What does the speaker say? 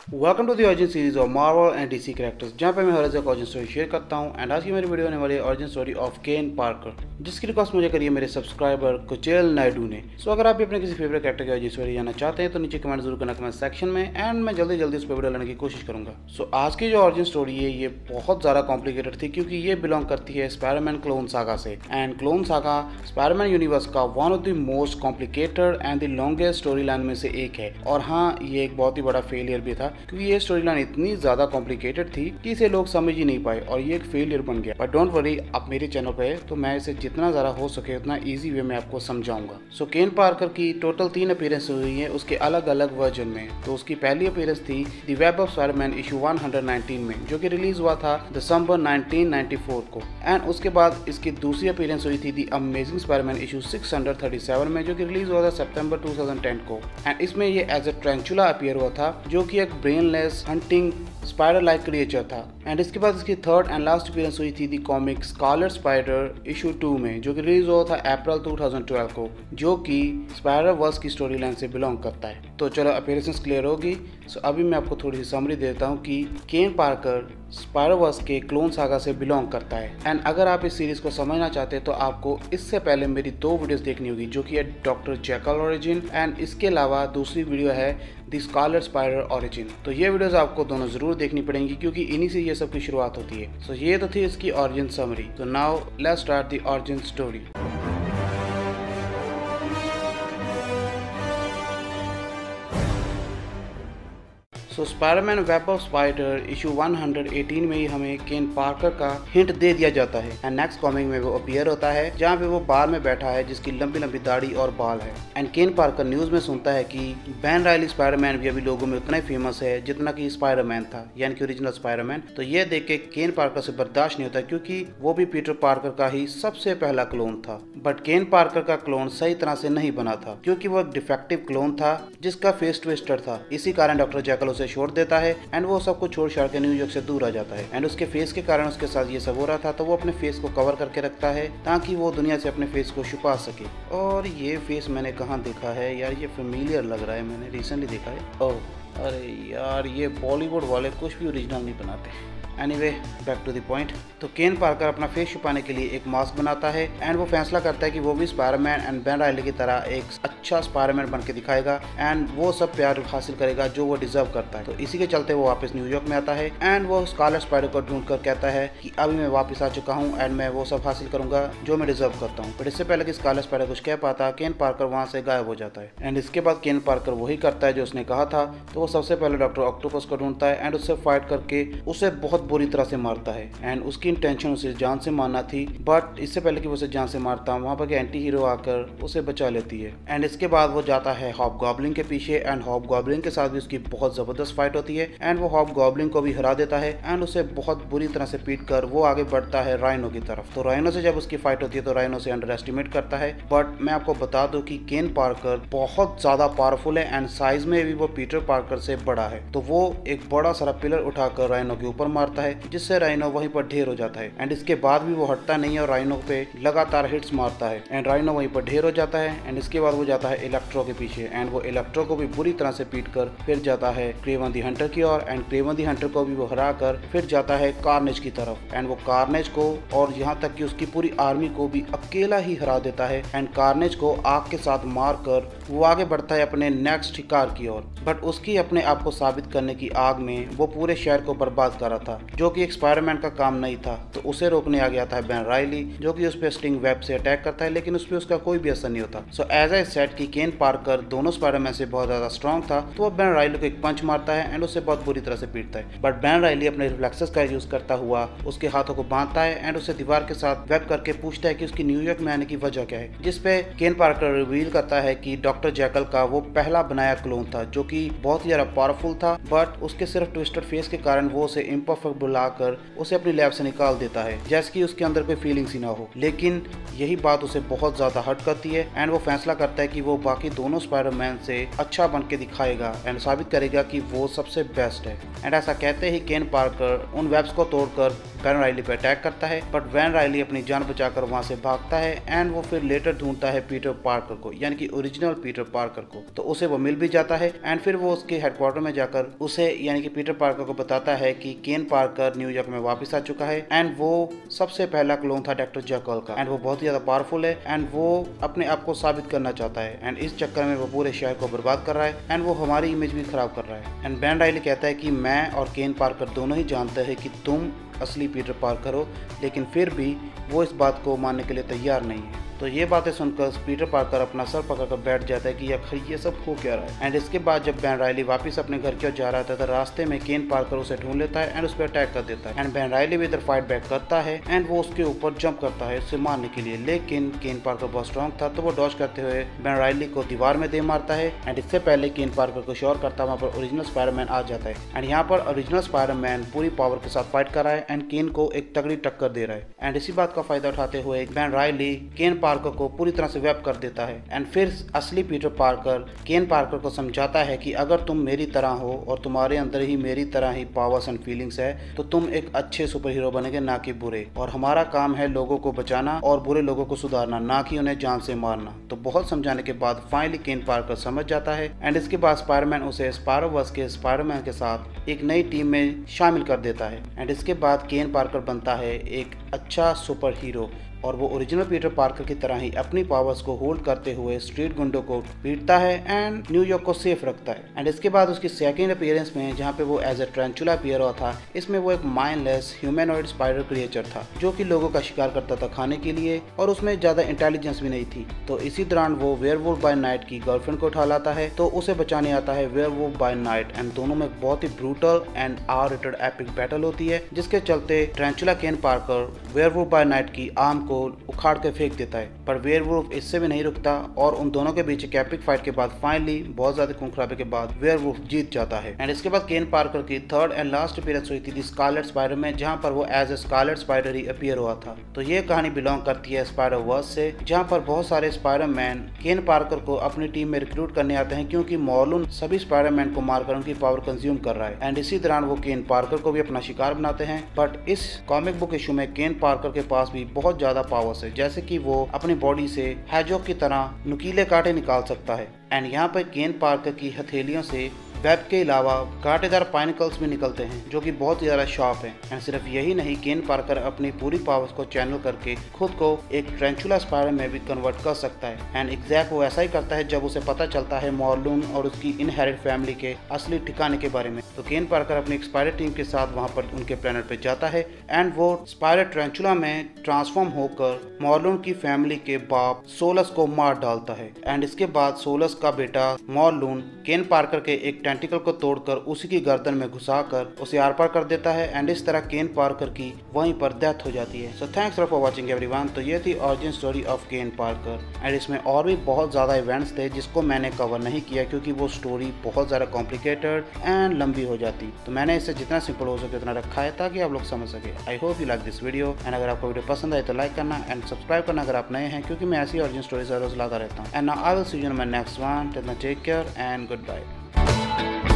Welcome to the origin series of Marvel and DC characters, जहाँ पे मैं हर एक ओरिजिन स्टोरी शेयर करता हूँ। एंड आज की मेरी वीडियो होने वाली है origin story of Kaine Parker, जिसकी रिक्वेस्ट मुझे करी है मेरे सब्सक्राइबर कुचेल नायडू ने। सो अगर आप भी अपने किसी फेवरेट कैरेक्टर की ओरिजिन स्टोरी जानना चाहते हैं तो नीचे कमेंट जरूर करना कमेंट सेक्शन में, एंड मैं जल्दी जल्दी उस पर वीडियो लाने की कोशिश करूंगा। सो आज की जो ओरिजिन स्टोरी है ये बहुत ज़्यादा कॉम्प्लिकेटेड थी, क्योंकि ये बिलोंग करती है स्पाइडरमैन क्लोन सागा से। And clone saga Spiderman universe का one of the most complicated and the longest story line में से एक है। और हाँ, ये एक बहुत ही बड़ा फेलियर भी था, क्योंकि ये स्टोरी लाइन इतनी ज्यादा कॉम्प्लिकेटेड थी कि इसे लोग समझ ही नहीं पाए और ये एक फेलियर बन गया। बट डोंट वरी, आप मेरे चैनल पे तो मैं इसे जितना ज्यादा हो सके उतना इजी वे में आपको समझाऊंगा। सो केन पार्कर की टोटल 3 अपीयरेंस हुई है उसके अलग अलग वर्जन में। तो उसकी पहली अपीयरेंस थी the web of Spiderman issue 119 में, जो कि रिलीज हुआ था दिसंबर 1994 को। एंड उसके बाद इसकी दूसरी अपीयरेंस हुई थी द अमेजिंग स्पाइडरमैन इशू 637 में, जो कि रिलीज हुआ था सितंबर 2010 को। एंड इसमें ये एज ए ट्रेंचुला अपीयर हुआ था, जो कि एक brainless hunting spider like creature था। एंड इसके बाद इसकी थर्ड एंड लास्ट अपीयरेंस हुई थी दी कॉमिक स्कारलेट स्पाइडर इशू 2 में, जो कि रिलीज हुआ था अप्रैल 2012 को, जो कि स्पाइडर वर्स की स्टोरी लाइन से बिलोंग करता है। तो चलो अपीयरेंसेस क्लियर होगी। सो अभी मैं आपको थोड़ी सी समरी देता हूँ कि केन पार्कर स्पाइडर वर्स के क्लोन सागा से बिलोंग करता है। एंड अगर आप इस सीरीज को समझना चाहते हैं तो आपको इससे पहले मेरी 2 वीडियोस देखनी होगी, जो कि है डॉक्टर जैकल ओरिजिन, एंड इसके अलावा दूसरी वीडियो है द स्कारलेट स्पाइडर ओरिजिन। तो ये वीडियोस आपको दोनों जरूर देखनी पड़ेंगी, क्योंकि इन्हीं से ये सब की शुरुआत होती है। सो ये तो थी इसकी ओरिजिन समरी। तो now let's start the origin story. So Spiderman web of spider issue 118 में ही हमें केन पार्कर का हिंट दे दिया जाता है। एंड नेक्स्ट कॉमिक में वो अपीयर होता है, जहाँ पे वो बार में बैठा है, जिसकी लंबी लंबी दाढ़ी और बाल है। एंड केन पार्कर न्यूज में सुनता है कि बैन राइली स्पाइडरमैन भी अभी लोगों में उतना ही फेमस है जितना कि स्पाइडरमैन था, यानी कि ओरिजिनल स्पाइडरमैन। तो ये देख के केन पार्कर से बर्दाश्त नहीं होता, क्योंकि वो भी पीटर पार्कर का ही सबसे पहला क्लोन था। बट केन पार्कर का क्लोन सही तरह से नहीं बना था, क्योंकि वो एक डिफेक्टिव क्लोन था जिसका फेस ट्विस्टर था। इसी कारण डॉक्टर जैकल उसे छोड़ देता है, एंड वो सब कुछ छोड़ छाड़ के न्यूयॉर्क से दूर आ जाता है। एंड उसके फेस के कारण उसके साथ ये सब हो रहा था, तो वो अपने फेस को कवर करके रखता है ताकि वो दुनिया से अपने फेस को छुपा सके। और ये फेस मैंने कहाँ देखा है यार, ये फेमिलियर लग रहा है, मैंने रिसेंटली देखा है। ओह अरे यार, ये बॉलीवुड वाले कुछ भी ओरिजिनल नहीं बनाते। Anyway, back to the point. तो केन पार्कर अपना फेस छुपाने के लिए एक मास्क बनाता है, एंड वो फैसला करता है कि वो भी स्पाइडरमैन एंड बैन राइली की तरह एक अच्छा स्पाइडरमैन बन के दिखाएगा, एंड वो सब प्यार हासिल करेगा जो वो डिजर्व करता है। तो इसी के चलते वो वापस न्यूयॉर्क में आता है, एंड वो स्कारलेट स्पाइडर को ढूंढ कर कहता है कि अभी मैं वापस आ चुका हूँ एंड मैं वो सब हासिल करूंगा जो मैं डिजर्व करता हूँ। बट इससे पहले कि स्कारलेट स्पाइडर कुछ कह पाता, केन पार्कर वहाँ से गायब हो जाता है। एंड इसके बाद केन पार्कर वही करता है जो उसने कहा था। तो वो सबसे पहले डॉक्टर ऑक्टोपस को ढूंढता है, एंड उससे फाइट करके उसे बहुत बुरी तरह से मारता है। एंड उसकी इंटेंशन उसे जान से मारना थी, बट इससे पहले कि वो उसे जान से मारता, वहाँ पर एंटी हीरो आकर उसे बचा लेती है। एंड इसके बाद वो जाता है हॉबगॉब्लिन के पीछे, एंड हॉबगॉब्लिन के साथ भी उसकी बहुत जबरदस्त फाइट होती है, एंड वो हॉबगॉब्लिन को भी हरा देता है, एंड उसे बहुत बुरी तरह से पीट कर वो आगे बढ़ता है राइनो की तरफ। तो राइनो से जब उसकी फाइट होती है तो राइनो से अंडर एस्टिमेट करता है। बट मैं आपको बता दूं कि केन पार्कर बहुत ज्यादा पावरफुल है, एंड साइज में भी वो पीटर पार्कर से बड़ा है। तो वो एक बड़ा सारा पिलर उठाकर राइनो के ऊपर मारता है, जिससे राइनो वहीं पर ढेर हो जाता है। एंड इसके बाद भी वो हटता नहीं है और राइनो पे लगातार हिट्स मारता है, एंड राइनो वहीं पर ढेर हो जाता है। एंड इसके बाद वो जाता है इलेक्ट्रो के पीछे, एंड वो इलेक्ट्रो को भी बुरी तरह से पीट कर फिर जाता है क्रेवन दी हंटर की ओर, एंड क्रेवन दी हंटर को भी वो हरा कर फिर जाता है कार्नेज की तरफ। एंड वो कार्नेज को और यहाँ तक कि उसकी पूरी आर्मी को भी अकेला ही हरा देता है, एंड कार्नेज को आग के साथ मार कर वो आगे बढ़ता है अपने नेक्स्ट शिकार की ओर। बट उसकी अपने आप को साबित करने की आग में वो पूरे शहर को बर्बाद कर रहा था, जो कि एक स्पाइडरमैन का काम नहीं था। तो उसे रोकने आ गया था बैन राइली, जो कि उस पे स्टिंग वेब से अटैक करता है, लेकिन उस पे उसका कोई भी असर नहीं होता। सो एज आई सेड कि केन पार्कर दोनों स्पाइडरमैन से बहुत ज्यादा स्ट्रॉन्ग था, तो वो बैन राइली को एक पंच मारता है एंड उसे बहुत बुरी तरह से पीटता है। बट बैन राइली अपने रिफ्लेक्सेस का यूज करता हुआ उसके हाथों को बांधता है, एंड उसे दीवार के साथ वेब करके पूछता है कि उसकी न्यूयॉर्क में आने की वजह क्या है, जिसपे केन पार्कर रिवील करता है कि डॉक्टर जैकल का वो पहला बनाया क्लोन था, जो कि बहुत ही ज्यादा पावरफुल था। बट उसके सिर्फ ट्विस्टेड फेस के कारण वो उसे इम्परफेक्ट बुलाकर उसे अपनी लैब से निकाल देता है, जैसे कि उसके अंदर कोई फीलिंग्स ही ना हो। लेकिन यही बात उसे बहुत ज्यादा हर्ट करती है, एंड वो फैसला करता है कि वो बाकी दोनों स्पाइडरमैन से अच्छा बन के दिखाएगा एंड साबित करेगा कि वो सबसे बेस्ट है। एंड ऐसा कहते ही केन पार्कर उन वेब्स को तोड़कर बैन राइली पे अटैक करता है, बट बैन राइली अपनी जान बचाकर वहाँ से भागता है एंड वो फिर लेटर ढूंढता है पीटर पार्कर को, यानी कि ओरिजिनल पीटर पार्कर को। तो उसे वो मिल भी जाता है एंड फिर वो उसके हेडक्वार्टर में जाकर उसे यानी कि पीटर पार्कर को बताता है कि केन पार्कर न्यूयॉर्क में वापस आ चुका है एंड वो सबसे पहला क्लोन था डॉक्टर जेkyll का एंड वो बहुत ही ज्यादा पावरफुल है एंड वो अपने आप को साबित करना चाहता है एंड इस चक्कर में वो पूरे शहर को बर्बाद कर रहा है एंड वो हमारी इमेज भी खराब कर रहा है। एंड बैन राइली कहता है कि मैं और केन पार्कर दोनों ही जानते हैं कि तुम असली पीटर पार्कर हो, लेकिन फिर भी वो इस बात को मानने के लिए तैयार नहीं है। तो ये बातें सुनकर पीटर पार्कर अपना सर पकड़कर बैठ जाता है कि आखिर ये सब हो क्या रहा है। एंड इसके बाद जब बैन राइली वापस अपने घर की ओर जा रहा था तो रास्ते में केन पार्कर उसे ढूंढ लेता है एंड उस पर अटैक कर देता है एंड बैन राइली भी इधर फाइट बैक करता है एंड वो उसके ऊपर जंप करता है उसे मारने के लिए, लेकिन केन पार्कर बहुत स्ट्रॉन्ग था तो वो डॉज करते हुए बैन राइली को दीवार में दे मारता है एंड इससे पहले केन पार्कर को श्योर करता वहाँ पर ओरिजिनल स्पाइडरमैन आ जाता है एंड यहाँ पर ओरिजिनल स्पाइडरमैन पूरी पावर के साथ फाइट कर रहा है एंड केन को एक तगड़ी टक्कर दे रहा है एंड इसी बात का फायदा उठाते हुए बैन राइली केन पार्कर को पूरी तरह से वेप कर देता है एंड फिर असली पीटर पार्कर केन पार्कर को समझाता है कि अगर तुम मेरी तरह हो और तुम्हारे अंदर ही मेरी तरह ही पावर्स एंड फीलिंग्स है तो तुम एक अच्छे सुपर हीरो बनेंगे, ना कि बुरे, और हमारा काम है लोगों को बचाना और बुरे लोगों को सुधारना, ना कि उन्हें जान से मारना। तो बहुत समझाने के बाद फाइनली केन पार्कर समझ जाता है एंड इसके बाद स्पाइडरमैन उसे स्पाइडरवर्स के स्पाइडरमैन के साथ एक नई टीम में शामिल कर देता है एंड इसके बाद केन पार्कर बनता है एक अच्छा सुपर हीरो और वो ओरिजिनल पीटर पार्कर की तरह ही अपनी पावर्स को होल्ड करते हुए स्ट्रीट गुंडों को पीटता है एंड न्यूयॉर्क को सेफ रखता है। एंड इसके बाद उसकी सेकंड अपीयरेंस में जहाँ पे वो एज ए ट्रेंचुला अपीयर हुआ था, इसमें वो एक माइंडलेस ह्यूमैनॉइड स्पाइडर क्रिएचर था जो कि लोगों का शिकार करता था खाने के लिए और उसमें ज्यादा इंटेलिजेंस भी नहीं थी। तो इसी दौरान वो वेयरवुल्फ बाय नाइट की गर्लफ्रेंड को उठा लाता है तो उसे बचाने आता है वेयरवुल्फ बाय नाइट एंड दोनों में बहुत ही brutal and R rated epic battle होती है, जिसके चलते Tarantula Kane Parker werewolf by night की आर्म को उखाड़ के फेंक देता है, पर वेयरवुल्फ इससे भी नहीं रुकता और उन दोनों के बीच एक एपिक फाइट के बाद फाइनली बहुत ज्यादा खून खराबे के बाद वेयरवुल्फ जीत जाता है। एंड इसके बाद केन पार्कर की थर्ड एंड लास्ट अपीयरेंस हुई थी स्कारलेट स्पाइडर में, जहां पर वो एज ए स्कारलेट स्पाइडर ही अपीयर हुआ था। तो ये कहानी बिलोंग करती है स्पाइडर वर्स से, जहां पर बहुत सारे स्पाइडरमैन केन पार्कर को अपनी टीम में रिक्रूट करने आते हैं क्योंकि मॉर्लून सभी स्पाइडरमैन को मारकर उनकी पावर कंज्यूम कर रहा है एंड इसी दौरान वो केन पार्कर को भी अपना शिकार बनाते हैं। बट इस कॉमिक बुक इशू में केन पार्कर के पास भी बहुत ज्यादा पावर्स है, जैसे कि वो अपनी बॉडी से हैजॉग की तरह नुकीले कांटे निकाल सकता है एंड यहाँ पर केन पार्कर की हथेलियों से वेब के अलावा कांटेदार पाइनिकल्स भी निकलते हैं जो कि बहुत ही ज्यादा शार्प हैं। एंड सिर्फ यही नहीं, केन पार्कर अपनी पूरी पावर्स को चैनल करके खुद को एक ट्रेंचुला स्पाइडर में भी कन्वर्ट कर सकता है एंड एग्जैक्ट वो ऐसा ही करता है जब उसे पता चलता है मॉर्लून और उसकी इनहेरिट फैमिली के असली ठिकाने के बारे में। तो केन पार्कर अपनी एक स्पाइडर टीम के साथ वहां पर उनके प्लेनेट पे जाता है एंड वो स्पाइडर ट्रेंचुला में ट्रांसफॉर्म होकर मॉर्लून की फैमिली के बाप सोलस को मार डालता है एंड इसके बाद सोलस का बेटा मॉर्लून केन पार्कर के एक टेंटिकल को तोड़कर उसी की गर्दन में घुसाकर उसे आर पार कर देता है एंड इस तरह केन पार्कर की वहीं पर डेथ हो जाती है। So thanks for watching everyone. तो ये थी origin story of Kaine Parker and इसमें और भी बहुत ज़्यादा इवेंट्स थे जिसको मैंने कवर नहीं किया क्योंकि वो स्टोरी बहुत ज़्यादा कॉम्प्लिकेटेड एंड लंबी हो जाती। तो मैंने इसे जितना सिंपल हो सके उतना रखा है ताकि आप लोग समझ सके। I hope you like this video and अगर आपको वीडियो पसंद आए तो लाइक करना एंड सब्सक्राइब करना अगर आप नए हैं, क्योंकि मैं ऐसी ऑरिजिन स्टोरीज रोज लाता रहता हूँ। And now I will see you in my next one. Take care and good bye.